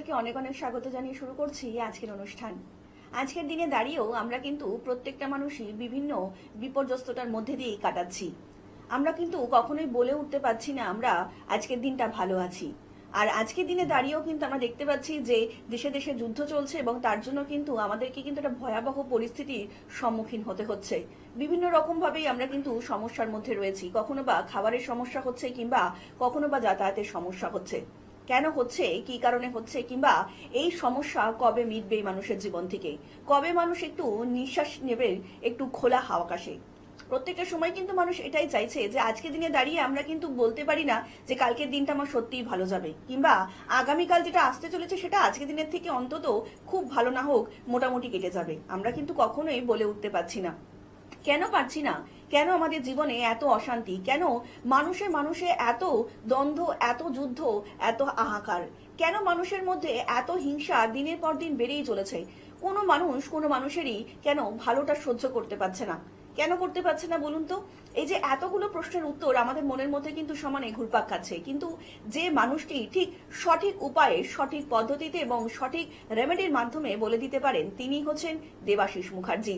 সকলকে অনেক অনেক স্বাগত জানিয়ে শুরু করছি আজকের অনুষ্ঠান। আজকের দিনে দাঁড়িয়েও আমরা কিন্তু প্রত্যেকটা মানুষই বিভিন্ন বিপর্যস্ততার মধ্যে দিয়েই কাটাচ্ছি। আমরা কিন্তু কখনোই বলে উঠতে পারছি না আমরা আজকের দিনটা ভালো আছি। আর আজকের দিনে দাঁড়িয়েও কিন্তু আমরা দেখতে পাচ্ছি যে দেশে দেশে যুদ্ধ চলছে এবং তার জন্য কিন্তু আমাদেরকে কিন্তু একটা ভয়াবহ পরিস্থিতির সম্মুখীন হতে হচ্ছে। বিভিন্ন রকম ভাবেই আমরা কিন্তু সমস্যার মধ্যে রয়েছি। কখনো বা খাবারের সমস্যা হচ্ছে, কিংবা কখনো বা যাতায়াতের সমস্যা হচ্ছে। কেন হচ্ছে, কি কারণে হচ্ছে, কিংবা এই সমস্যা কবে মিটবে মানুষের জীবন থেকে, কবে মানুষ একটু নিঃশ্বাস নেবে একটু খোলা আকাশে। প্রত্যেকটা সময় কিন্তু মানুষ এটাই চাইছে যে আজকে দিনে দাঁড়িয়ে আমরা কিন্তু বলতে পারি না যে কালকের দিনটা আমার সত্যিই ভালো যাবে, কিংবা আগামীকাল যেটা আসতে চলেছে সেটা আজকের দিনের থেকে অন্তত খুব ভালো না হোক মোটামুটি কেটে যাবে। আমরা কিন্তু কখনোই বলে উঠতে পারছি না। কেন পারছি না? কেন আমাদের জীবনে এত অশান্তি? কেন মানুষে মানুষে এত দ্বন্দ্ব, এত যুদ্ধ, এত হাহাকার? কেন মানুষের মধ্যে এত হিংসা দিনের পর দিন বেড়েই চলেছে? কোনো মানুষ কোনো মানুষেরই কেন ভালোটা সহ্য করতে পারছে না? কেন করতে পারছে না বলুন তো? এই যে এতগুলো প্রশ্নের উত্তর আমাদের মনের মধ্যে কিন্তু সমানে ঘুরপাক খাচ্ছে, কিন্তু যে মানুষটি ঠিক সঠিক উপায়ে, সঠিক পদ্ধতিতে এবং সঠিক রেমেডির মাধ্যমে বলে দিতে পারেন, তিনি হচ্ছেন দেবাশিস মুখার্জি।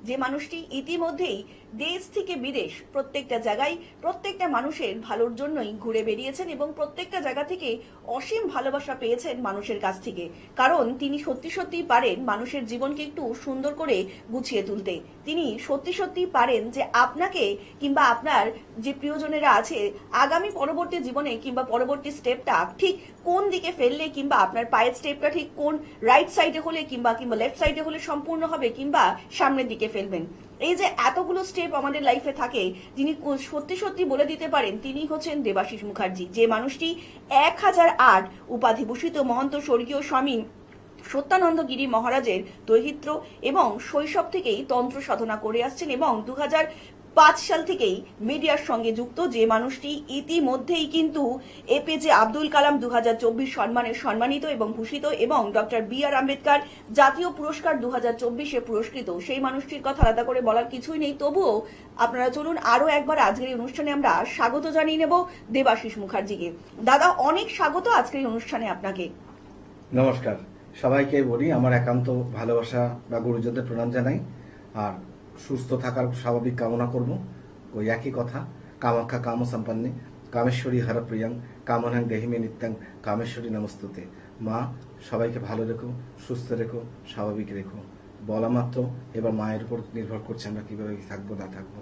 যে মানুষটি ইতিমধ্যেই দেশ থেকে বিদেশ প্রত্যেকটা জায়গায় প্রত্যেকটা মানুষের ভালোর জন্যই ঘুরে বেরিয়েছেন এবং প্রত্যেকটা জায়গা থেকে অসীম ভালোবাসা পেয়েছেন মানুষের কাছ থেকে। কারণ তিনি সত্যি সত্যি পারেন মানুষের জীবনকে একটু সুন্দর করে গুছিয়ে তুলতে। তিনি সত্যি সত্যি পারেন যে আপনাকে কিংবা আপনার যে প্রিয়জনেরা আছে আগামী পরবর্তী জীবনে কিংবা পরবর্তী স্টেপটা ঠিক কোন দিকে ফেললে, কিংবা আপনার পায়ের স্টেপটা ঠিক কোন রাইট সাইডে হলে কিংবা লেফট সাইডে হলে সম্পূর্ণ হবে, কিংবা সামনের দিকে ফেলবেন। এই যে এতগুলো স্টেপ আমাদের লাইফে থাকে, যিনি সত্যি সত্যি বলে দিতে পারেন, তিনি হচ্ছেন দেবাশিস মুখার্জি। যে মানুষটি 1008 উপাধিভূষিত মহন্ত স্বর্গীয় স্বামী সত্যানন্দ গিরি মহারাজের দৈহিত্র এবং শৈশব থেকেই তন্ত্র সাধনা করে আসছেন এবং 2005 সাল থেকেই মিডিয়ার সঙ্গে যুক্ত। যে মানুষটি ইতিমধ্যেই কিন্তু এপিজে আব্দুল কালাম 2024 সম্মানে সম্মানিত এবং ভূষিত এবং ডক্টর বি.আর. আম্বেদকর জাতীয় পুরস্কার 2024-এ পুরস্কৃত। সেই মানুষটির কথা আলাদা করে বলার কিছুই নেই। তবুও আপনারা চলুন আরো একবার আজকের এই অনুষ্ঠানে আমরা স্বাগত জানিয়ে নেব দেবাশিস মুখার্জিকে। দাদা, অনেক স্বাগত আজকের এই অনুষ্ঠানে আপনাকে। নমস্কার সবাইকে বলি আমার একান্ত ভালোবাসা বা গুরুজনদের প্রণাম জানাই, আর সুস্থ থাকার স্বাভাবিক কামনা করব। ওই একই কথা, কামাখ্যা কাম সম্পন্নে কামেশ্বরী হরপ্রিয়ং কামনাং দেহিমে নিত্যাং কামেশ্বরী নমস্তুতে। মা সবাইকে ভালো রেখো, সুস্থ রেখো, স্বাভাবিক রেখো। বলা মাত্র এবার মায়ের উপর নির্ভর করছে আমরা কিভাবে থাকবো না থাকবো।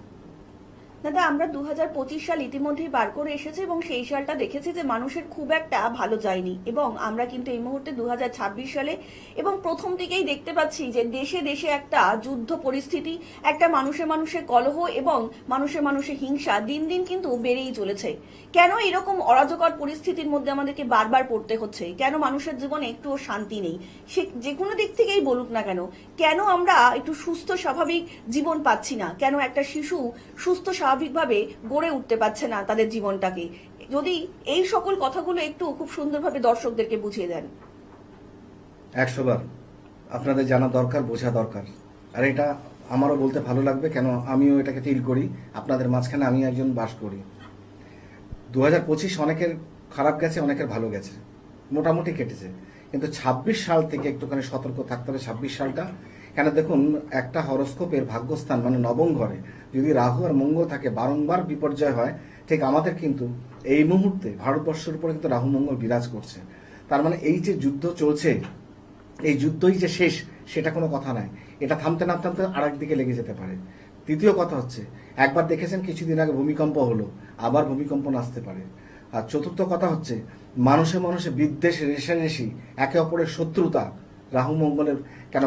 দাদা, আমরা 2025 সাল ইতিমধ্যেই বার করে এসেছি এবং সেই সালটা দেখেছি যে মানুষের খুব একটা ভালো যায়নি, এবং আমরা কিন্তু এই মুহূর্তে 2026 সালে এবং প্রথম থেকেই দেখতে পাচ্ছি যে দেশে দেশে একটা যুদ্ধ পরিস্থিতি, একটা মানুষে মানুষে কলহ এবং মানুষে মানুষে হিংসা দিন দিন কিন্তু বেড়েই চলেছে। কেন এরকম অরাজকর পরিস্থিতির মধ্যে আমাদেরকে বারবার পড়তে হচ্ছে? কেন মানুষের জীবনে একটুও শান্তি নেই? সে যে কোনো দিক থেকেই বলুক না কেন, কেন আমরা একটু সুস্থ স্বাভাবিক জীবন পাচ্ছি না? কেন একটা শিশু সুস্থ স্বাভাবিকভাবে গড়ে উঠতে পারছে না তাদের জীবনটাকে? যদি এই সকল কথাগুলো একটু খুব সুন্দরভাবে দর্শকদেরকে বুঝিয়ে দেন। 100 বার আপনাদের জানা দরকার, বোঝা দরকার। আর এটা আমারও বলতে ভালো লাগবে, কেন আমিও এটাকে ফিল করি। আপনাদের মাঝখানে আমি একজন বাস করি। 2025 অনেকের খারাপ গেছে, অনেকের ভালো গেছে, মোটামুটি কেটেছে। কিন্তু 26 সাল থেকে একটুখানি সতর্ক থাকতে হবে। 26 সালটা কেন দেখুন, একটা হরস্কোপের ভাগ্যস্থান মানে নবম ঘরে যদি রাহু আর মঙ্গল থাকে, বারংবার বিপর্যয় হয়। ঠিক আমাদের কিন্তু এই মুহূর্তে ভারতবর্ষের উপরে কিন্তু রাহু মঙ্গল বিরাজ করছে। তার মানে এই যে যুদ্ধ চলছে, এই যুদ্ধই যে শেষ সেটা কোনো কথা নয়। এটা থামতে না থামতে আরেক দিকে লেগে যেতে পারে। তৃতীয় কথা হচ্ছে, একবার দেখেছেন কিছুদিন আগে ভূমিকম্প হলো, আবার ভূমিকম্প আসতে পারে। আর চতুর্থ কথা হচ্ছে, মানুষে মানুষে বিদ্বেষ, রেষারেষি, একে অপরের শত্রুতা। রাহু মঙ্গলের কেন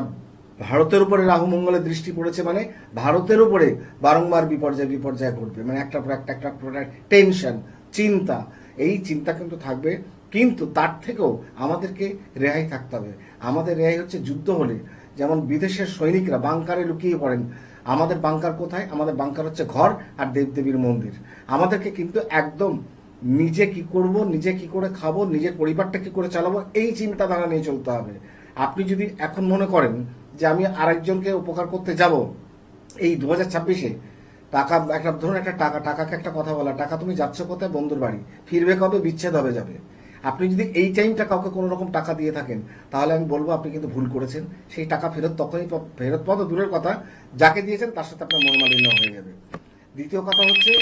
ভারতের উপরে রাহু মঙ্গলের দৃষ্টি পড়েছে মানে ভারতের উপরে বারংবার বিপর্যয় ঘটবে, মানে একটা টেনশন, চিন্তা। এই চিন্তা কিন্তু থাকবে, কিন্তু তার থেকেও আমাদেরকে রেহাই থাকতে হবে। আমাদের রেহাই হচ্ছে যুদ্ধ হলে যেমন বিদেশের সৈনিকরা বাংকারে লুকিয়ে পড়েন, আমাদের বাংকার কোথায়? আমাদের বাংকার হচ্ছে ঘর আর দেবদেবীর মন্দির। আমাদেরকে কিন্তু একদম নিজে কি করব, নিজে কি করে খাবো, নিজের পরিবারটা কি করে চালাবো, এই চিন্তাধারা নিয়ে চলতে হবে। আপনি যদি এখন মনে করেন যে আমি আরেকজনকে উপকার করতে যাব, এই 2026-এ টাকা একটা ধরুন, একটা টাকাকে একটা কথা বলা, টাকা তুমি যাচ্ছ কোথায়? বন্ধুর বাড়ি। ফিরবে কবে? বিচ্ছেদ হবে যাবে। আপনি যদি এই টাইমটা কাউকে কোনো রকম টাকা দিয়ে থাকেন তাহলে আমি বলবো আপনি কিন্তু ভুল করেছেন। সেই টাকা ফেরত তখনই ফেরত পাওয়া তো দূরের কথা, যাকে দিয়েছেন তার সাথে আপনার মনোমালিন্য হয়ে যাবে। দ্বিতীয় কথা হচ্ছে,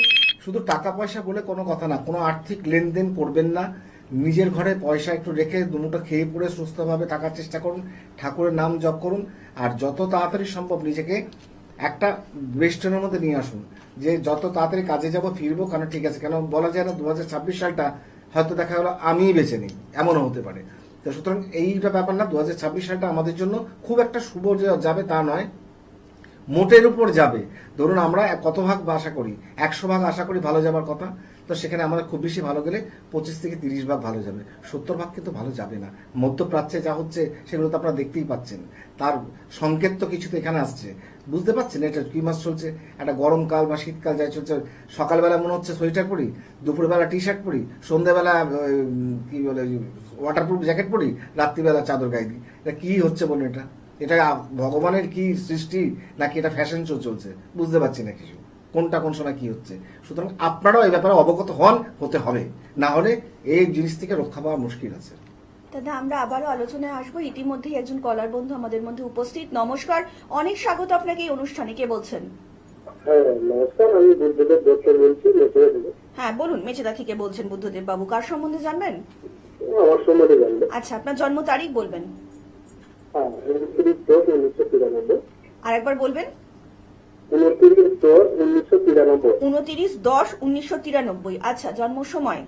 শুধু টাকা পয়সা বলে কোনো কথা না, কোনো আর্থিক লেনদেন করবেন না। নিজের ঘরে পয়সা একটু রেখে দুমুটো খেয়ে পড়ে সুস্থভাবে থাকার চেষ্টা করুন, ঠাকুরের নাম জপ করুন, আর যত তাড়াতাড়ি সম্ভব নিজেকে একটা বেস্টনের মধ্যে নিয়ে আসুন, যে যত তাড়াতাড়ি কাজে যাব ফিরবো। কেন ঠিক আছে, কেন বলা যায় না 2026 সালটা হয়তো দেখা গেলো আমিই বেঁচে নেই, এমনও হতে পারে। তো সুতরাং এইটা ব্যাপার না, 2026 সালটা আমাদের জন্য খুব একটা শুভ যে যাবে তা নয়, মোটের উপর যাবে। ধরুন আমরা কত ভাগ আশা করি, 100 ভাগ আশা করি ভালো যাবার কথা, তো সেখানে আমাদের খুব বেশি ভালো গেলে 25 থেকে 30 ভাগ ভালো যাবে, 70 ভাগ কিন্তু ভালো যাবে না। মধ্যপ্রাচ্যে যা হচ্ছে সেগুলো তো আপনারা দেখতেই পাচ্ছেন, তার সংকেত তো কিছু তো এখানে আসছে, বুঝতে পারছেন এটা কি মাস চলছে। একটা গরমকাল বা শীতকাল যাই চলছে, সকালবেলা মনে হচ্ছে সোয়েটার পরি, দুপুরবেলা টি শার্ট পরি, সন্ধ্যেবেলা কি বলে ওয়াটারপ্রুফ জ্যাকেট পরি, রাত্রিবেলা চাদর গায়ে দিই। এটা কি হচ্ছে বলুন? এটা ভগবানের কি সৃষ্টি নাকি এটা ফ্যাশন শো চলছে? বুঝতে পারছি না কিছু, কোনটা কোন সময় কি হচ্ছে। সুতরাং আপনারাও এই ব্যাপারে অবগত হতে হবে, না হলে এই জিনিস থেকে রক্ষা পাওয়া মুশকিল আছে। দাদা, আমরা আবারও আলোচনায় আসবো। ইতিমধ্যেই একজন কলার বন্ধু আমাদের মধ্যে উপস্থিত। নমস্কার, অনেক স্বাগত আপনাকে এই অনুষ্ঠানে। কে বলছেন? হ্যাঁ নমস্কার, আমি বুদ্ধদেব দত্ত বলছি মেচেদা থেকে। হ্যাঁ বলুন, মেচেদা থেকে বলছেন বুদ্ধদেব বাবু। কার সম্বন্ধে জানবেন? আমার সম্বন্ধে জানবে। আচ্ছা, আপনার জন্ম তারিখ বলবেন। হ্যাঁ 29/10/1993। আর একবার বলবেন। 29/10/1993। 29/10/1993। আচ্ছা, জন্ম সময়?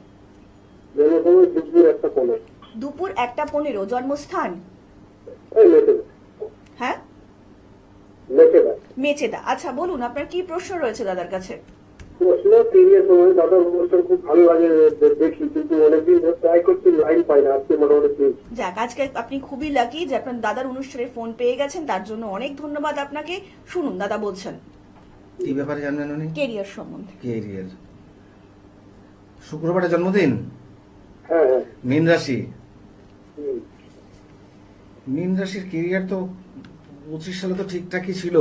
জন্মসময় দুপুর 1:15। দুপুর 1:15। জন্মস্থান? এই মেচেদা। হ্যাঁ, মেচেদা। মেচেদা। আচ্ছা বলুন, আপনার কি প্রশ্ন রয়েছে দাদার কাছে? প্রশ্ন কেরিয়ার সময় দাদার অনুষ্ঠান খুব ভালো লাগে, দেখি, কিন্তু অনেকদিন ট্রাই করছি, লাইন পাই না। আজকে মোটামুটি পেয়েছি। যাক, আজকে আপনি খুবই লাকি যে আপনার দাদার অনুষ্ঠানে ফোন পেয়ে গেছেন, তার জন্য অনেক ধন্যবাদ আপনাকে। শুনুন, দাদা বলছেন কি ব্যাপারে জানবেন উনি? কেরিয়ার সম্বন্ধে। কেরিয়ার, শুক্রবারে জন্মদিন, হ্যাঁ হ্যাঁ। মীন রাশি। হুম। মীন রাশির কেরিয়ার তো 25 সালে তো ঠিকঠাকই ছিল,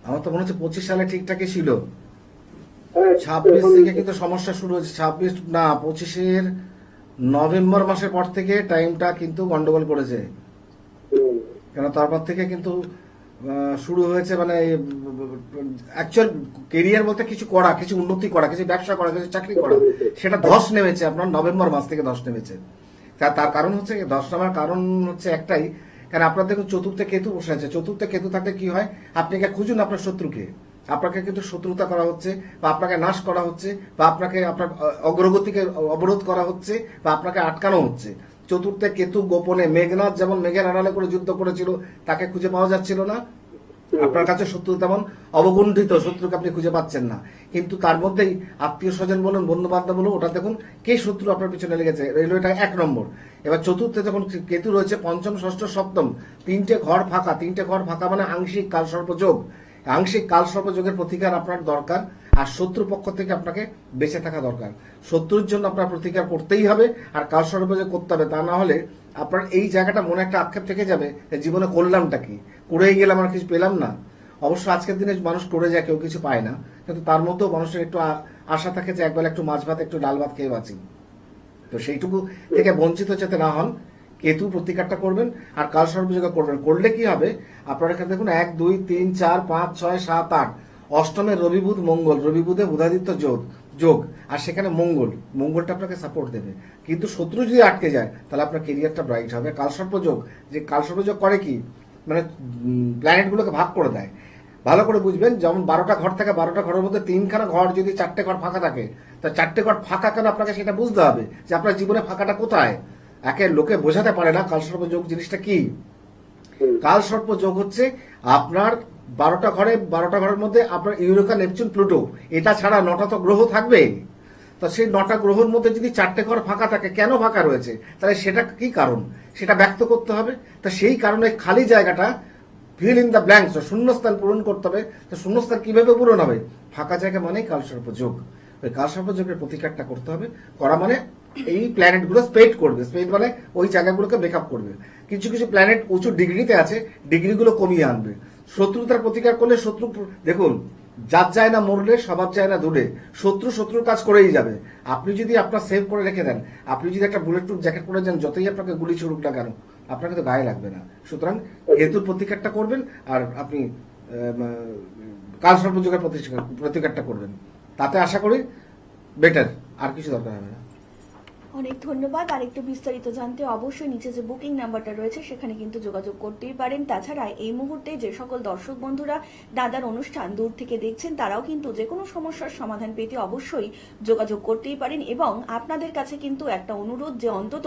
আমার তো মনে হচ্ছে 25 সালে ঠিকঠাকই ছিল। হ্যাঁ, 26 থেকে কিন্তু সমস্যা শুরু হয়েছে। 25-এর নভেম্বর মাসের পর থেকে টাইমটা কিন্তু গন্ডগোল করেছে। হুম। কেন তারপর থেকে কিন্তু শুরু হয়েছে, মানে অ্যাকচুয়াল কেরিয়ার বলতে কিছু করা, কিছু উন্নতি করা, কিছু ব্যবসা করা, কিছু চাকরি করা, সেটা ধস নেমেছে আপনার নভেম্বর মাস থেকে ধস নেমেছে। তার কারণ হচ্ছে, ধস নামার কারণ হচ্ছে একটাই, কারণ আপনার দেখুন চতুর্থে কেতু বসে আছে। চতুর্থে কেতু থাকলে কি হয়, আপনি খুঁজুন আপনার শত্রুকে, আপনাকে কিন্তু শত্রুতা করা হচ্ছে, বা আপনাকে নাশ করা হচ্ছে, বা আপনাকে আপনার অগ্রগতিকে অবরোধ করা হচ্ছে, বা আপনাকে আটকানো হচ্ছে। চতুর্থে কেতু গোপনে, মেঘনাথ যেমন মেঘের আড়ালে করে যুদ্ধ করেছিল, তাকে খুঁজে পাওয়া যাচ্ছিল না। আপনার কাছে শত্রু তেমন অবগুণ্ঠিত, শত্রুকে আপনি খুঁজে পাচ্ছেন না। কিন্তু তার মধ্যেই আত্মীয় স্বজন বলুন, বন্ধু বান্ধব বলুন, ওটা দেখুন কে শত্রু আপনার পিছনে লেগেছে, রেলওয়েটা 1 নম্বর। এবার চতুর্থে যখন কেতু রয়েছে, পঞ্চম, ষষ্ঠ, সপ্তম, 3টে ঘর ফাঁকা। 3টে ঘর ফাঁকা মানে আংশিক কালসর্পযোগ। আংশিক কালসর্পযোগের প্রতিকার আপনার দরকার, আর শত্রু পক্ষ থেকে আপনাকে বেঁচে থাকা দরকার। শত্রুর জন্য আপনার প্রতিকার করতেই হবে, আর কালসর্পযোগ করতে হবে। তা না হলে আপনার এই জায়গাটা মনে একটা আক্ষেপ থেকে যাবে, জীবনে করলামটা কি, করেই গেলাম আর কিছু পেলাম না। অবশ্য আজকের দিনে মানুষ করে যায়, কেউ কিছু পায় না, কিন্তু তার মধ্যেও মানুষের একটু আশা থাকে যে একবেলা একটু মাছ ভাত, একটু ডাল ভাত খেয়ে বাঁচি। তো সেইটুকু থেকে বঞ্চিত যাতে না হন, কেতু প্রতিকারটা করবেন, আর কাল সর্বযোগ করবেন। করলে কি হবে, আপনার এখানে দেখুন 1, 2, 3, 4, 5, 6, 7, 8, অষ্টমে রবি বুধ মঙ্গল, রবি বুধে বুধাদিত্য যোগ, আর সেখানে মঙ্গলটা আপনাকে সাপোর্ট দেবে। কিন্তু শত্রু যদি আটকে যায় তাহলে আপনার কেরিয়ারটা ব্রাইট হবে। কালসর্পযোগ, যে কালসর্পযোগ করে কি, মানে প্ল্যানেটগুলোকে ভাগ করে দেয়। ভালো করে বুঝবেন, যেমন 12টা ঘর থাকে, 12টা ঘরের মধ্যে 3খানা ঘর যদি 4টে ঘর ফাঁকা থাকে, তা 4টে ঘর ফাঁকা কেন আপনাকে সেটা বুঝতে হবে, যে আপনার জীবনে ফাঁকাটা কোথায়। একে লোকে বোঝাতে পারে না কালসর্পযোগ জিনিসটা কি। কালসর্পযোগ হচ্ছে আপনার 12টা ঘরের মধ্যে আপনার ইউরেকা, নেপচুন, প্লুটো, এটা ছাড়া 9টা তো গ্রহ থাকবে। তো সেই 9টা গ্রহের মধ্যে যদি 4টে ঘর ফাঁকা থাকে, কেন ফাঁকা রয়েছে, তাহলে সেটা কি কারণ, সেটা ব্যক্ত করতে হবে। তা সেই কারণে খালি জায়গাটা, ফিল ইন দ্য ব্ল্যাঙ্কস, শূন্যস্থান পূরণ করতে হবে। তো শূন্যস্থান কিভাবে পূরণ হবে, ফাঁকা জায়গা মানেই কালসর্পযোগ। ওই কালসর্পযোগের প্রতিকারটা করতে হবে। করা মানে এই প্ল্যানেটগুলো স্পেড করবে, স্পেড মানে ওই জায়গাগুলোকে ব্রেকআপ করবে। কিছু কিছু প্ল্যানেট উঁচু ডিগ্রিতে আছে, ডিগ্রিগুলো কমিয়ে আনবে। শত্রুতার প্রতিকার করলে দেখুন জাত যায় না মরলে স্বভাব যায় না দূরে, শত্রুর কাজ করেই যাবে। আপনি যদি আপনার সেভ করে রেখে দেন, আপনি যদি একটা বুলেট প্রুফ জ্যাকেট পরে যান, যতই আপনাকে গুলি ছুড়ুক না কেন আপনাকে তো গায়ে লাগবে না। সুতরাং হেতুর প্রতিকারটা করবেন, আর আপনি কাল সর্বযুগের প্রতিকারটা করবেন, তাতে আশা করি বেটার, আর কিছু দরকার হবে না। অনেক ধন্যবাদ। আর একটু বিস্তারিত জানতে অবশ্যই নিচে যে বুকিং নাম্বারটা রয়েছে সেখানে কিন্তু যোগাযোগ করতেই পারেন। তাছাড়া এই মুহূর্তে যে সকল দর্শক বন্ধুরা দাদার অনুষ্ঠান দূর থেকে দেখছেন তারাও কিন্তু যে কোনো সমস্যার সমাধান পেতে অবশ্যই যোগাযোগ করতেই পারেন। এবং আপনাদের কাছে কিন্তু একটা অনুরোধ যে অন্তত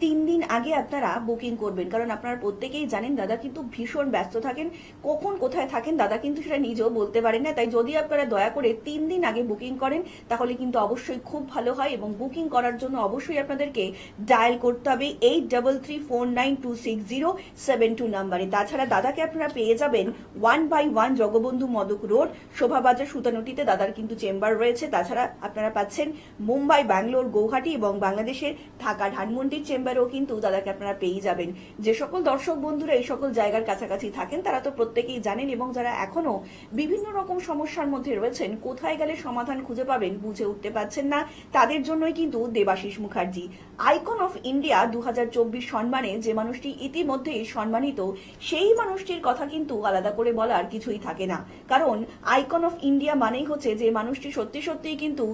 3 দিন আগে আপনারা বুকিং করবেন, কারণ আপনারা প্রত্যেকেই জানেন দাদা কিন্তু ভীষণ ব্যস্ত থাকেন, কখন কোথায় থাকেন দাদা কিন্তু সেটা নিজেও বলতে পারেন না। তাই যদি আপনারা দয়া করে 3 দিন আগে বুকিং করেন তাহলে কিন্তু অবশ্যই খুব ভালো হয়। এবং বুকিং করার জন্য অবশ্যই আপনাদেরকে ডায়াল করতে হবে 8334926072 নাম্বারে। তাছাড়া দাদাকে আপনারা পেয়ে যাবেন 1/1 জগবন্ধু মদক রোড, শোভাবাজার সুতানুটিতে দাদার কিন্তু চেম্বার রয়েছে। তাছাড়া আপনারা পাচ্ছেন মুম্বাই, ব্যাঙ্গালোর, গৌহাটি এবং বাংলাদেশের ঢাকা ধানমন্ডির চেম্বারেও কিন্তু দাদাকে আপনারা পেয়ে যাবেন। যে সকল দর্শক বন্ধুরা এই সকল জায়গার কাছাকাছি থাকেন তারা তো প্রত্যেকেই জানেন, এবং যারা এখনো বিভিন্ন রকম সমস্যার মধ্যে রয়েছেন, কোথায় গেলে সমাধান খুঁজে পাবেন বুঝে উঠতে পারছেন না, তাদের জন্যই কিন্তু Debashis Mukherjee icon of India 2024 সম্মানে যে মানুষটি ইতিমধ্যেই সম্মানিত, সেই মানুষটির কথা কিন্তু আলাদা করে বলার কিছুই থাকে না। কারণ আইকন অফ ইন্ডিয়া মানেই হচ্ছে যে মানুষটি সত্যি সত্যিই কিন্তু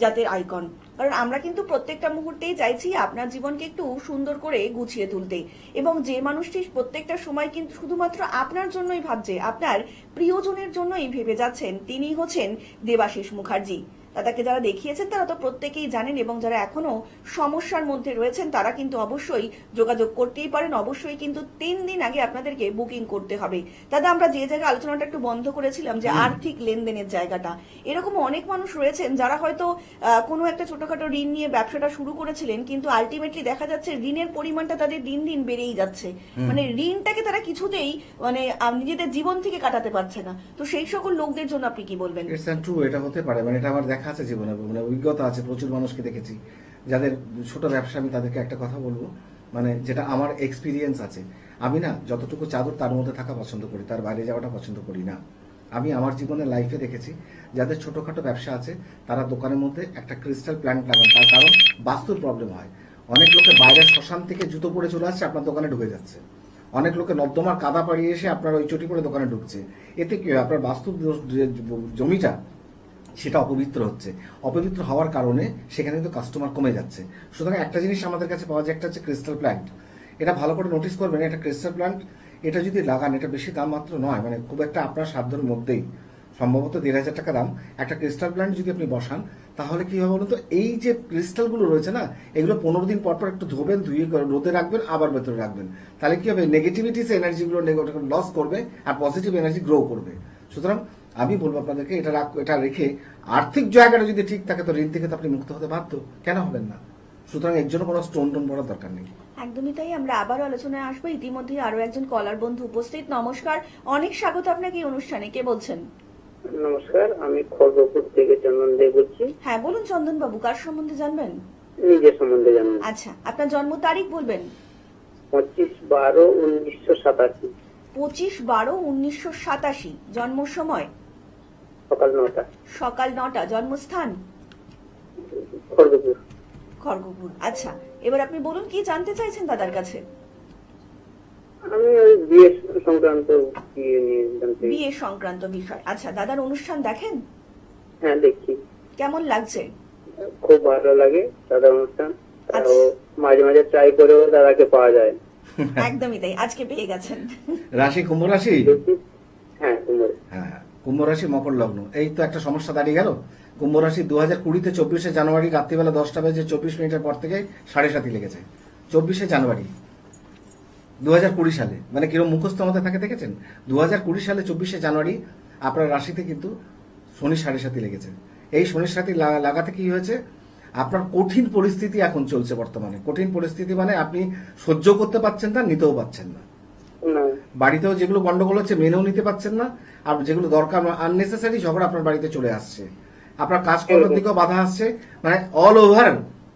জাতের আইকন। কারণ আমরা কিন্তু প্রত্যেকটা মুহূর্তেই চাইছি আপনার জীবনকে একটু সুন্দর করে গুছিয়ে তুলতে, এবং যে মানুষটি প্রত্যেকটা সময় কিন্তু শুধুমাত্র আপনার জন্যই ভাবছে, আপনার প্রিয়জনের জন্যই ভেবে যাচ্ছেন, তিনি হচ্ছেন দেবাশিস মুখার্জি। দাদাকে যারা দেখিয়েছেন তারা তো প্রত্যেকেই জানেন, এবং যারা এখনো সমস্যার মধ্যে রয়েছেন তারা কিন্তু অবশ্যই যোগাযোগ করতেই পারেন। অবশ্যই কিন্তু 3 দিন আগে আপনাদেরকে বুকিং করতে হবে। দাদা, আমরা যে জায়গায় আলোচনাটা একটু বন্ধ করেছিলাম যে আর্থিক লেনদেনের জায়গাটা, এরকম অনেক মানুষ রয়েছেন যারা হয়তো কোনো একটা ছোটখাটো ঋণ নিয়ে ব্যবসাটা শুরু করেছিলেন, কিন্তু আলটিমেটলি দেখা যাচ্ছে ঋণের পরিমাণটা তাদের দিন দিন বেড়েই যাচ্ছে। মানে ঋণটাকে তারা কিছুতেই মানে নিজেদের জীবন থেকে কাটাতে পারছে না। তো সেই সকল লোকদের জন্য আপনি কি বলবেন? ইটস ট্রু, এটা হতে পারে, মানে এটা আমার দেখা আছে জীবনে, মানে অভিজ্ঞতা আছে, প্রচুর মানুষকে দেখেছি যাদের ছোট ব্যবসা। আমি তাদেরকে একটা কথা বলবো, মানে যেটা আমার এক্সপিরিয়েন্স আছে, আমি না যতটুকু চাদর তার মধ্যে থাকা পছন্দ করি, তার বাইরে যাওয়াটা পছন্দ করি না। আমি আমার জীবনের লাইফে দেখেছি যাদের ছোটখাটো ব্যবসা আছে তারা দোকানের মধ্যে একটা ক্রিস্টাল প্ল্যান্ট লাগান, তার কারণ বাস্তুর প্রবলেম হয়। অনেক লোকে বাইরের শ্মশান থেকে জুতো পরে চলে আসছে, আপনার দোকানে ঢুকে যাচ্ছে। অনেক লোকে নর্দমার কাদা পাড়িয়ে এসে আপনার ওই চটি পরে দোকানে ঢুকছে। এতে কি হয়, আপনার বাস্তু জমিটা সেটা অপবিত্র হচ্ছে। অপবিত্র হওয়ার কারণে সেখানে কিন্তু কাস্টমার কমে যাচ্ছে। সুতরাং একটা জিনিস আমাদের কাছে পাওয়া যায়, একটা হচ্ছে ক্রিস্টাল প্ল্যান্ট। এটা ভালো করে নোটিস করবেন, এটা ক্রিস্টাল প্ল্যান্ট, এটা যদি লাগান, এটা বেশি দাম মাত্র নয়, মানে খুব একটা আপনার সাধ্যের মধ্যেই, সম্ভবত 1,500 টাকা দাম। একটা ক্রিস্টাল প্ল্যান্ট যদি আপনি বসান তাহলে কি হবে বলুন তো, এই যে ক্রিস্টালগুলো রয়েছে না, এগুলো 15 দিন পর পর একটু ধোবেন, ধুয়ে রোদে রাখবেন, আবার ভেতরে রাখবেন। তাহলে কি হবে, নেগেটিভিটিস এনার্জিগুলো লস করবে আর পজিটিভ এনার্জি গ্রো করবে। সুতরাং আমি বলবো আপনাদেরকে এটা রেখে আর্থিক জায়গাটা যদি ঠিক থাকে তো ঋণ থেকে তো আপনি মুক্ত হতে বাধ্য, কেন হবেন না? সুতরাং এর জন্য কোনো স্টোন পড়ার দরকার নেই। একদমই তাই। আমরা আবারও আলোচনায় আসবো। ইতিমধ্যে আরো একজন কলার বন্ধু উপস্থিত। নমস্কার, অনেক স্বাগত আপনাকে এই অনুষ্ঠানে। কে বলছেন? নমস্কার, আমি খড়গপুর থেকে চন্দন দে বলছি। হ্যাঁ বলুন চন্দন বাবু, কার সম্বন্ধে জানবেন? নিজের সম্বন্ধে জানুন। আচ্ছা, আপনার জন্ম তারিখ বলবেন? 25/12/1987, 25/12/1987। জন্ম সময়? সকাল 9টা। সকাল 9টা। জন্মস্থান? খড়গপুর। খড়গপুর। আচ্ছা, এবার আপনি বলুন কি জানতে চাইছেন দাদার কাছে? আমি ওই বিয়ে সংক্রান্ত বিয়ে নিয়ে জানতে। বিয়ে সংক্রান্ত বিষয়। আচ্ছা, দাদার অনুষ্ঠান দেখেন? হ্যাঁ, দেখি। কেমন লাগছে? খুব ভালো লাগে দাদার অনুষ্ঠান। আচ্ছা। মাঝে মাঝে ট্রাই করেও দাদাকে পাওয়া যায়। একদমই তাই, আজকে পেয়ে গেছেন। রাশি কুম্ভ রাশি? হ্যাঁ, কুমার। হ্যাঁ, কুম্ভ রাশি মকর লগ্ন। এই তো একটা সমস্যা দাঁড়িয়ে গেল। কুম্ভ রাশি 2020-তে 24শে জানুয়ারি রাত্রিবেলা 10:24 পর থেকে 7:30 লেগেছে। 24শে জানুয়ারি 2020 সালে, মানে কিরকম মুখস্থ আমাদের থাকে দেখেছেন? 2020 সালে 24শে জানুয়ারি আপনার রাশিতে কিন্তু শনি 7:30 লেগেছে। এই শনি 7 লাগাতে কি হয়েছে, আপনার কঠিন পরিস্থিতি এখন চলছে বর্তমানে। কঠিন পরিস্থিতি মানে আপনি সহ্য করতে পারছেন না, নিতেও পারছেন না। বাড়িতেও যেগুলো গন্ডগোল হচ্ছে মেনেও নিতে পারছেন না, আর যেগুলো দরকার আননেসেসারি ঝগড়া আপনার বাড়িতে চলে আসছে। আপনার কাজকর্মের দিকেও বাধা আসছে, মানে অল ওভার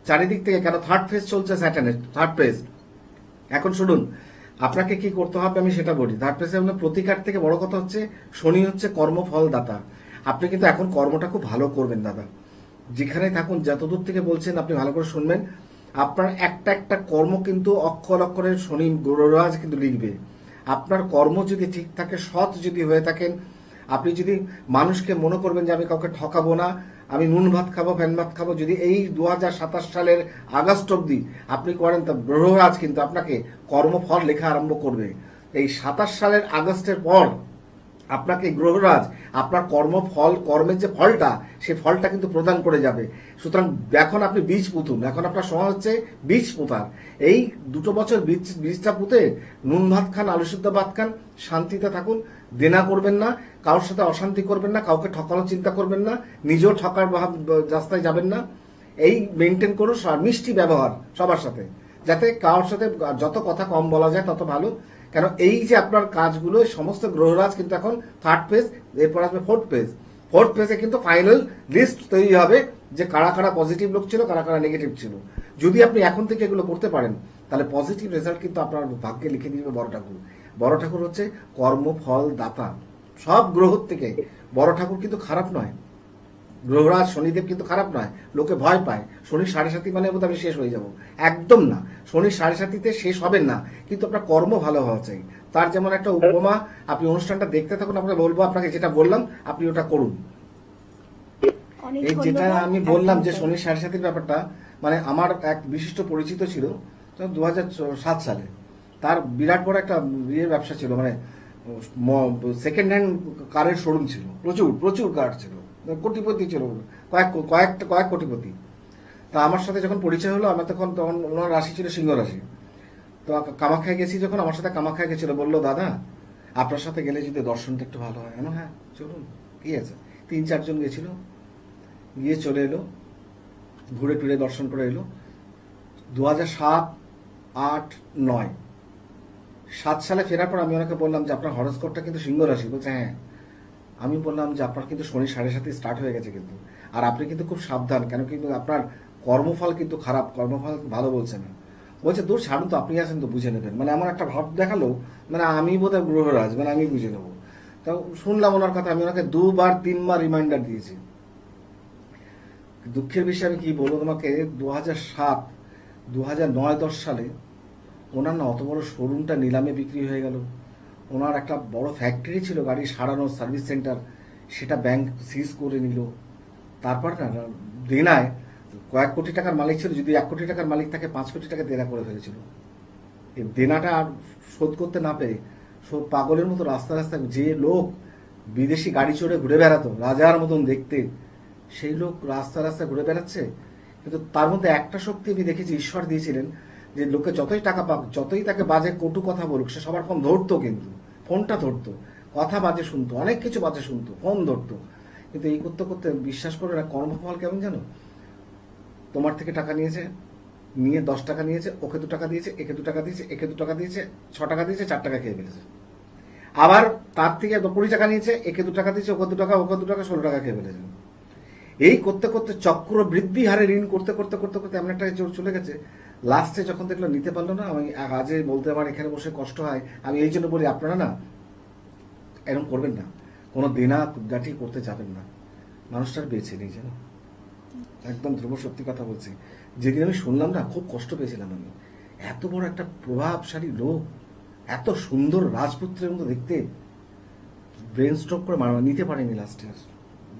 চারিদিক থেকে। কেন, থার্ড ফেজ চলছে স্যাটার্নের, থার্ড ফেজ। এখন শুনুন, আপনাকে কি করতে হবে আমি সেটা বলি। থার্ড ফেজে প্রতিকার থেকে বড় কথা হচ্ছে, শনি হচ্ছে কর্মফল দাতা। আপনি কিন্তু এখন কর্মটা খুব ভালো করবেন দাদা, যেখানে থাকুন, যতদূর থেকে বলছেন আপনি ভালো করে শুনবেন। আপনার একটা একটা কর্ম কিন্তু অক্ষর অক্ষরে শনি গ্রহরাজ কিন্তু লিখবে। আপনার কর্ম যদি ঠিক থাকে, সৎ যদি হয়ে থাকেন, আপনি যদি মানুষকে মনে করবেন যে আমি কাউকে ঠকাবো না, আমি নুন ভাত খাবো, ফ্যান ভাত খাবো, যদি এই 2027 সালের আগস্ট অব্দি আপনি করেন, তা গ্রহরাজ কিন্তু আপনাকে কর্মফল লেখা আরম্ভ করবে। এই 27 সালের আগস্টের পর আপনাকে গ্রহরাজ আপনার কর্মফল, কর্মের যে ফলটা, সেই ফলটা কিন্তু প্রদান করে যাবে। সুতরাং এখন আপনি বীজ পুতুন, এখন আপনার সময় হচ্ছে বীজ পোতার। এই 2 বছর বীজটা পুঁতে নুন ভাত খান, আলু সিদ্ধ ভাত খান, শান্তিতে থাকুন, দেনা করবেন না, কারোর সাথে অশান্তি করবেন না, কাউকে ঠকানোর চিন্তা করবেন না, নিজেও ঠকার রাস্তায় যাবেন না। এই মেনটেন করুন মিষ্টি ব্যবহার সবার সাথে, যাতে কারোর সাথে যত কথা কম বলা যায় তত ভালো। কেন এই যে আপনার কাজগুলো, সমস্ত গ্রহরাজ কিন্তু এখন 3rd পেজ, এরপর আসবে 4th পেজ। 4th পেজে কিন্তু ফাইনাল লিস্ট তৈরি হবে যে কারা কারা পজিটিভ লোক ছিল, কারা কারা নেগেটিভ ছিল। যদি আপনি এখন থেকে এগুলো করতে পারেন, তাহলে পজিটিভ রেজাল্ট কিন্তু আপনার ভাগ্যে লিখে দিবে বড় ঠাকুর। বড় ঠাকুর হচ্ছে কর্মফল দাতা। সব গ্রহ থেকে বড় ঠাকুর কিন্তু খারাপ নয়, গ্রহরাজ শনিদেব কিন্তু খারাপ নয়। লোকে ভয় পায় শনি 7.5 মানে বোধ আমি শেষ হয়ে যাব, একদম না। শনি 7.5-তে শেষ হবেন না, কিন্তু আপনার কর্ম ভালো হওয়া চাই। তার যেমন একটা উপমা, আপনি অনুষ্ঠানটা দেখতে থাকুন, আপনাকে বলবো, আপনাকে যেটা বললাম আপনি ওটা করুন। অনেক এই যেটা ধন্যবাদ। আমি বললাম যে একদম শনি 7.5-এর ব্যাপারটা, মানে আমার এক বিশিষ্ট পরিচিত ছিল 2007 সালে। তার বিরাট বড় একটা ইয়ে ব্যবসা ছিল, মানে সেকেন্ড হ্যান্ড কারের শোরুম ছিল, প্রচুর প্রচুর কার ছিল, কোটিপতি ছিল, কয়েক কোটিপতি। তা আমার সাথে যখন পরিচয় হলো, আমার তখন ওনার রাশি ছিল সিংহ রাশি। তো কামাখ্যায় গেছি যখন, আমার সাথে কামাখ্যায় গেছিল, বললো দাদা আপনার সাথে গেলে যদি দর্শনটা একটু ভালো হয়। হ্যাঁ চলুন, কি আছে। 3-4 জন গেছিল, গিয়ে চলে এলো, ঘুরে টুরে দর্শন করে এলো। 2007, 8, 9, 7 সালে ফেরার পর আমি ওনাকে বললাম যে আপনার হরস্কোপটা কিন্তু সিংহ রাশি। বলছে হ্যাঁ। আমি বললাম যে আপনার কিন্তু শনি 7.5 স্টার্ট হয়ে গেছে কিন্তু, আর আপনি কিন্তু খুব সাবধান, কেন কিন্তু আপনার কর্মফল কিন্তু খারাপ, কর্মফল ভালো বলছে না। বলছে দূর ছাড়ুন তো, আপনি আছেন তো, বুঝে নেবেন। মানে এমন একটা ভাব দেখালো, মানে আমি বোধহয় গ্রহরাজ, মানে আমি বুঝে নেবো। তা শুনলাম ওনার কথা, আমি ওনাকে 2-3 বার রিমাইন্ডার দিয়েছি। দুঃখের বিষয় আমি কি বলবো তোমাকে, 2007, 2009-10 সালে ওনার না অত বড় শোরুমটা নিলামে বিক্রি হয়ে গেল। ওনার একটা বড় ফ্যাক্টরি ছিল গাড়ি সারানোর, সার্ভিস সেন্টার, সেটা ব্যাংক সিজ করে নিল। তারপর না দেনায়, কয়েক কোটি টাকার মালিক ছিল, যদি 1 কোটি টাকার মালিক থাকে 5 কোটি টাকা দেনা করে ফেলেছিল। এই দেনাটা আর শোধ করতে না পেরে সব পাগলের মতো রাস্তা রাস্তায়, যে লোক বিদেশি গাড়ি চড়ে ঘুরে বেড়াতো রাজার মতন দেখতে, সেই লোক রাস্তা রাস্তায় ঘুরে বেড়াচ্ছে। কিন্তু তার মধ্যে একটা শক্তি আমি দেখেছি ঈশ্বর দিয়েছিলেন, যে লোকে যতই টাকা পাক, যতই তাকে বাজে কটু কথা বলুক, সে সবার ফোন ধরতো, কিন্তু ফোনটা ধরতো, কথা বাজে শুনতো, অনেক কিছু বাজে শুনতো, ফোন ধরতো। কিন্তু এই করতে করতে বিশ্বাস করে না, কর্মফল কেমন জানো, তোমার থেকে টাকা নিয়েছে, নিয়ে 10 টাকা নিয়েছে, ওকে 2 টাকা দিয়েছে, একে 2 টাকা দিয়েছে, একে 2 টাকা দিয়েছে, 6 টাকা দিয়েছে, 4 টাকা খেয়ে ফেলেছে। আবার তার থেকে 20 টাকা নিয়েছে, একে 2 টাকা দিয়েছে, ওকে 2 টাকা, ওকে 2 টাকা, 16 টাকা খেয়ে ফেলেছে। এই করতে করতে চক্র বৃদ্ধি হারে ঋণ করতে করতে করতে করতে এমন একটা জোর চলে গেছে, লাস্টে যখন দেখলো নিতে পারলো না, আমি আজে বলতে আমার এখানে বসে কষ্ট হয়। আমি এই জন্য বলি, আপনারা না এরকম করবেন না, কোনো দেনা গাঠি করতে যাবেন না। মানুষটার বেঁচে নেই জানো, একদম ধ্রুব সত্যি কথা বলছি। যেদিন আমি শুনলাম না, খুব কষ্ট পেয়েছিলাম আমি। এত বড় একটা প্রভাবশালী লোক, এত সুন্দর রাজপুত্রের মতো দেখতে, ব্রেন স্ট্রোক করে নিতে পারেনি লাস্টে।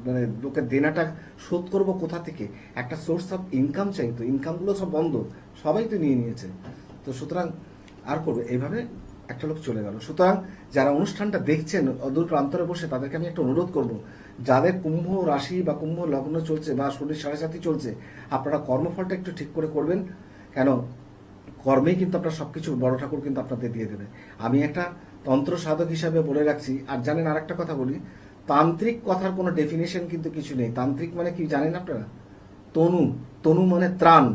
মানে লোকের দেনাটা শোধ করবো কোথা থেকে, একটা সোর্স অফ ইনকাম চাই, তো ইনকামগুলো সব বন্ধ, সবাই তো নিয়ে নিয়েছে। তো সুতরাং আর করবে এইভাবে, একটা লোক চলে গেল। সুতরাং যারা অনুষ্ঠানটা দেখছেন অদূর প্রান্তরে বসে, তাদেরকে আমি একটা অনুরোধ করব, যাদের কুম্ভ রাশি বা কুম্ভ লগ্ন চলছে বা শনির 7.5 চলছে, আপনারা কর্মফলটা একটু ঠিক করে করবেন। কেন কর্মেই কিন্তু আপনার সবকিছু বড় ঠাকুর কিন্তু আপনাদের দিয়ে দেবে। আমি একটা তন্ত্র সাধক হিসাবে বলে রাখছি। আর জানেন আর একটা কথা বলি, তান্ত্রিক কথার কোনো ডেফিনেশন কিন্তু কিছু নেই। তান্ত্রিক মানে কি জানেন আপনারা? তনু, তনু মানে ত্রাণ।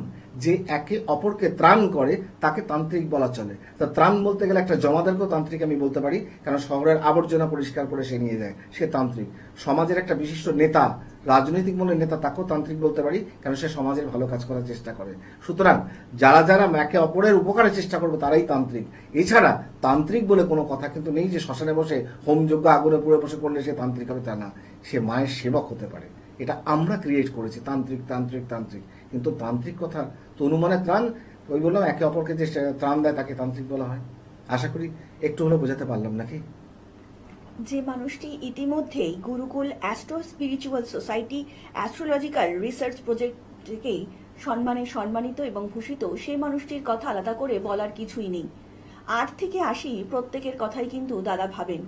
যে একে অপরকে ত্রাণ করে তাকে তান্ত্রিক বলা চলে। তা ত্রাণ বলতে গেলে একটা জমাদারকেও তান্ত্রিক আমি বলতে পারি, কারণ শহরের আবর্জনা পরিষ্কার করে সে নিয়ে যায়, সে তান্ত্রিক। সমাজের একটা বিশিষ্ট নেতা, রাজনৈতিক মূল্যের নেতা, তাকেও তান্ত্রিক বলতে পারি, কারণ সে সমাজের ভালো কাজ করার চেষ্টা করে। সুতরাং যারা যারা একে অপরের উপকারের চেষ্টা করবে তারাই তান্ত্রিক। এছাড়া তান্ত্রিক বলে কোনো কথা কিন্তু নেই যে শ্মশানে বসে হোমযজ্ঞ আগুনে পুড়ে বসে করলে সে তান্ত্রিক হবে, তা না। সে মায়ের সেবক হতে পারে। এটা আমরা ক্রিয়েট করেছি, তান্ত্রিক তান্ত্রিক তান্ত্রিক। কিন্তু তান্ত্রিক কথা তনু মানে ত্রাণ, ওই বললাম একে অপরকে যে ত্রাণ দেয় তাকে তান্ত্রিক বলা হয়। আশা করি একটু হলেও বোঝাতে পারলাম নাকি? যে মানুষটি ইতিমধ্যেই Gurukul astro spiritual society astrological research project থেকেই সম্মানিত এবং ভূষিত, সেই মানুষটির কথা আলাদা করে বলার কিছুই নেই। 8 থেকে 80 প্রত্যেকের কথাই কিন্তু দাদা ভাবেন।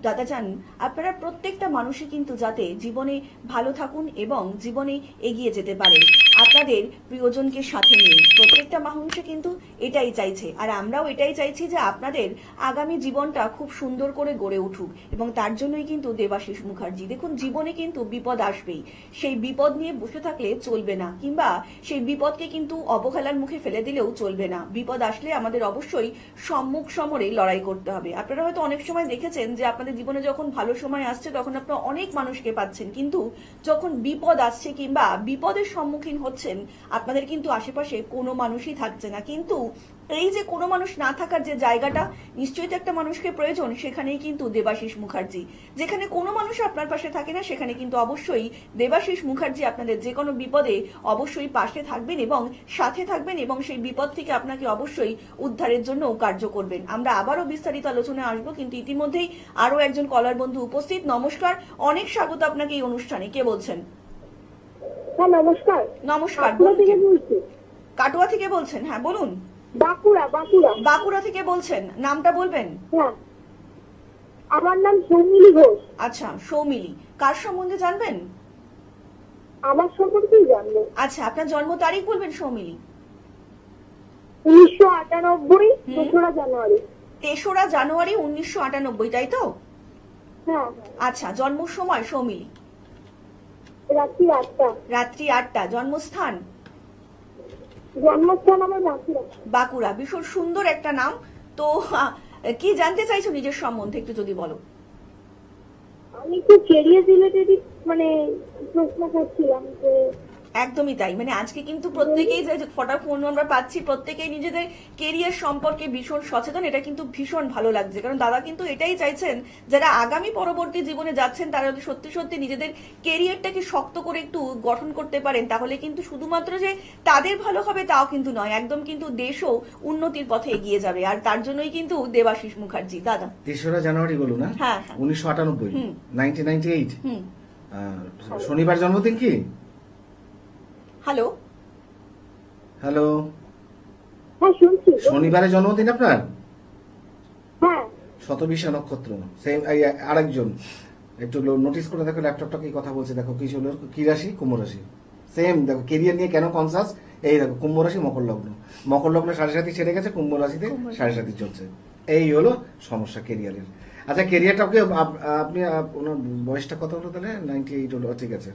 দাদা চান আপনারা প্রত্যেকটা মানুষই কিন্তু যাতে জীবনে ভালো থাকুন এবং জীবনে এগিয়ে যেতে পারেন, আপনাদের প্রিয়জনকে সাথে নিয়ে। প্রত্যেকটা মানুষে কিন্তু এটাই চাইছে, আর আমরাও এটাই চাইছি যে আপনাদের আগামী জীবনটা খুব সুন্দর করে গড়ে উঠুক, এবং তার জন্যই কিন্তু দেবাশিস মুখার্জি। দেখুন, জীবনে কিন্তু বিপদ আসবেই, সেই বিপদ নিয়ে বসে থাকলে চলবে না, কিংবা সেই বিপদকে কিন্তু অবহেলার মুখে ফেলে দিলেও চলবে না। বিপদ আসলে আমাদের অবশ্যই সম্মুখ সমরে লড়াই করতে হবে। আপনারা হয়তো অনেক সময় দেখেছেন যে আপনাদের জীবনে যখন ভালো সময় আসছে তখন আপনারা অনেক মানুষকে পাচ্ছেন, কিন্তু যখন বিপদ আসছে কিংবা বিপদের সম্মুখীন হচ্ছেন, আপনাদের কিন্তু আশেপাশে কোনো মানুষই থাকছে না। কিন্তু এই যে কোনো মানুষ না থাকার যে জায়গাটা, নিশ্চয়ই তো একটা মানুষকে প্রয়োজন, সেখানেই কিন্তু দেবাশিস মুখার্জি। যেখানে কোনো মানুষ আপনার পাশে থাকে না, সেখানে কিন্তু অবশ্যই দেবাশিস মুখার্জি আপনাদের যে কোনো বিপদে অবশ্যই পাশে থাকবেন এবং সাথে থাকবেন, এবং সেই বিপদ থেকে আপনাকে অবশ্যই উদ্ধারের জন্য কার্য করবেন। আমরা আবারও বিস্তারিত আলোচনায় আসবো, কিন্তু ইতিমধ্যেই আরো একজন কলার বন্ধু উপস্থিত। নমস্কার, অনেক স্বাগত আপনাকে এই অনুষ্ঠানে। কে বলছেন? হ্যাঁ নমস্কার। নমস্কার, বাঁকুড়া বলুন থেকে কে? বলছি। কাটোয়া থেকে বলছেন? হ্যাঁ বলুন। বাঁকুড়া। বাঁকুড়া থেকে বলছেন, নামটা বলবেন? হ্যাঁ, আমার নাম সৌমিলি ঘোষ। আচ্ছা, সৌমিলি, কার সম্বন্ধে জানবেন? আমার সম্পর্কেই জানবো। আচ্ছা, আপনার জন্ম তারিখ বলবেন সৌমিলি? 1998 2রা জানুয়ারি। 3রা জানুয়ারি 1998, তাই তো? হ্যাঁ, আচ্ছা, জন্ম সময় সৌমিলি? রাত্রি 8টা। রাত্রি 8টা। জন্মস্থান? জন্মস্থান আমার বাঁকুড়া। বাঁকুড়া। ভীষণ সুন্দর একটা নাম। তো কি জানতে চাইছো নিজের সম্বন্ধে, একটু যদি বলো। আমি একটু কেরিয়ার রিলেটেড মানে প্রশ্ন করছিলাম যে একদমই তাই। মানে আজকে কিন্তু প্রত্যেকেই যে ফটা ফোন আমরা পাচ্ছি, প্রত্যেকেই নিজেদের কেরিয়ার সম্পর্কে ভীষণ সচেতন। এটা কিন্তু ভীষণ ভালো লাগছে, কারণ দাদা কিন্তু এটাই চাইছেন যারা আগামী পরবর্তী জীবনে যাচ্ছেন তারা যদি সত্যি সত্যি নিজেদের কেরিয়ারটাকে শক্ত করে একটু গঠন করতে পারেন, তাহলে কিন্তু শুধুমাত্র যে তাদের ভালো হবে তাও কিন্তু নয়, একদম কিন্তু দেশও উন্নতির পথে এগিয়ে যাবে। আর তার জন্যই কিন্তু দেবাশিস মুখার্জি। দাদা 3রা জানুয়ারি বলুন না? হ্যাঁ, 1998, 1998। হুম। শনিবার জন্মদিন কি? হ্যালো হ্যালো, হ্যাঁ শুনছি। শনিবারে জন্মদিন আপনার? হ্যাঁ, শতবিশা নক্ষত্র। সেম আরেকজন একটু নোটিস করে দেখো, ল্যাপটপটা কি কথা বলছে দেখো, কি চলে, কি রাশি? কুম্ভ রাশি। সেম দেখো, কেরিয়ার নিয়ে কেন কনসাস। এই দেখো, কুম্ভ রাশি মকর লগ্ন, মকর লগ্ন 7.5 ছেড়ে গেছে, কুম্ভ রাশিতে 7.5 চলছে। এই হলো সমস্যা কেরিয়ারের। আচ্ছা, কেরিয়ারটাকে আপনি ওনার বয়সটা কত হলো তাহলে? 98 হলো, ঠিক আছে।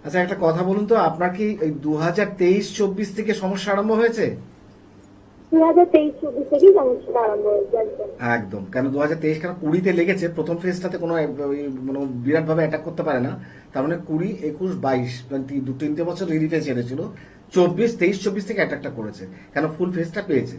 আচ্ছা, একটা কথা বলুন তো, আপনার কি এই 2023-24 থেকে সমস্যা আরম্ভ হয়েছে? 2023-24 থেকেই সমস্যাটা আরম্ভ হয়েছে একদম। একদম। কেন 2023, কেন 20-তে লেগেছে, প্রথম ফেজটাতে কোনো মানে বিরাট ভাবে অ্যাটাক করতে পারে না। তার মানে 20, 21, 22 মানে 2-3 বছর রিলিফে ছেড়েছিল। 23-24 থেকে অ্যাটাকটা করেছে, কেন ফুল ফেজটা পেয়েছে।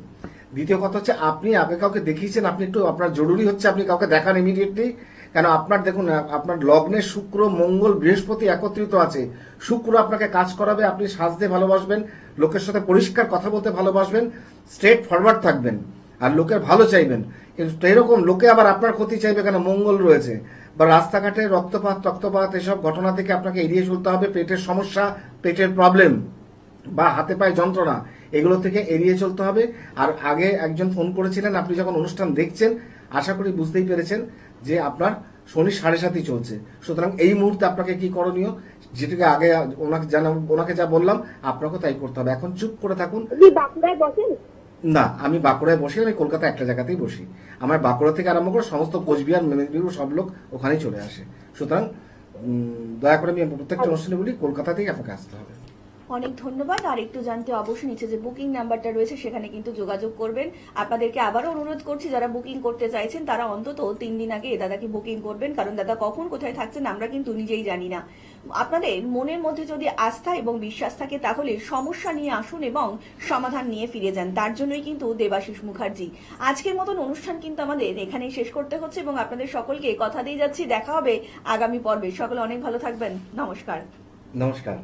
দ্বিতীয় কথা হচ্ছে, আপনি আগে কাউকে দেখিয়েছেন, আপনি একটু, আপনার জরুরি হচ্ছে আপনি কাউকে দেখান ইমিডিয়েটলি। কেন আপনার দেখুন, আপনার লগ্নে শুক্র, মঙ্গল, বৃহস্পতি একত্রিত আছে। শুক্র আপনাকে কাজ করাবে, আপনি সাজতে ভালোবাসবেন, লোকের সাথে পরিষ্কার কথা বলতে ভালোবাসবেন, স্ট্রেট ফরওয়ার্ড থাকবেন, আর লোকের ভালো চাইবেন। কিন্তু এরকম লোকে আবার আপনার ক্ষতি চাইবে, কেন মঙ্গল রয়েছে। বা রাস্তাঘাটে রক্তপাত এসব ঘটনা থেকে আপনাকে এড়িয়ে চলতে হবে। পেটের সমস্যা, পেটের প্রবলেম বা হাতে পায়ে যন্ত্রণা, এগুলো থেকে এড়িয়ে চলতে হবে। আর আগে একজন ফোন করেছিলেন, আপনি যখন অনুষ্ঠান দেখছেন আশা করি বুঝতেই পেরেছেন যে আপনার শনি 7.5 চলছে। সুতরাং এই মুহূর্তে আপনাকে কি করণীয়, যেটাকে আগে ওনাকে যা বললাম আপনাকে তাই করতে হবে। এখন চুপ করে থাকুন। আপনি বাঁকুড়ায় বসেন? না, আমি বাঁকুড়ায় বসি, আমি কলকাতা একটা জায়গাতেই বসি। আমার বাঁকুড়া থেকে আরম্ভ করে সমস্ত কোচবিহার, মেদিনীপুর সব লোক ওখানেই চলে আসে। সুতরাং দয়া করে আমি প্রত্যেকটা অনুষ্ঠানে বলি, কলকাতাতেই আপনাকে আসতে হবে। অনেক ধন্যবাদ। আর একটু জানতে অবশ্যই নিচে যে বুকিং নাম্বারটা রয়েছে সেখানে কিন্তু যোগাযোগ করবেন। আপনাদেরকে আবারও অনুরোধ করছি, যারা বুকিং করতে চাইছেন তারা অন্তত 3 দিন আগে দাদাকে বুকিং করবেন, কারণ দাদা কখন কোথায় থাকছেন আমরা কিন্তু নিজেই জানি না। আপনাদের মনের মধ্যে যদি আস্থা এবং বিশ্বাস থাকে তাহলে সমস্যা নিয়ে আসুন এবং সমাধান নিয়ে ফিরে যান। তার জন্যই কিন্তু দেবাশিস মুখার্জি। আজকের মতন অনুষ্ঠান কিন্তু আমাদের এখানেই শেষ করতে হচ্ছে এবং আপনাদের সকলকে কথা দিয়ে যাচ্ছি, দেখা হবে আগামী পর্বে। সকলে অনেক ভালো থাকবেন। নমস্কার। নমস্কার।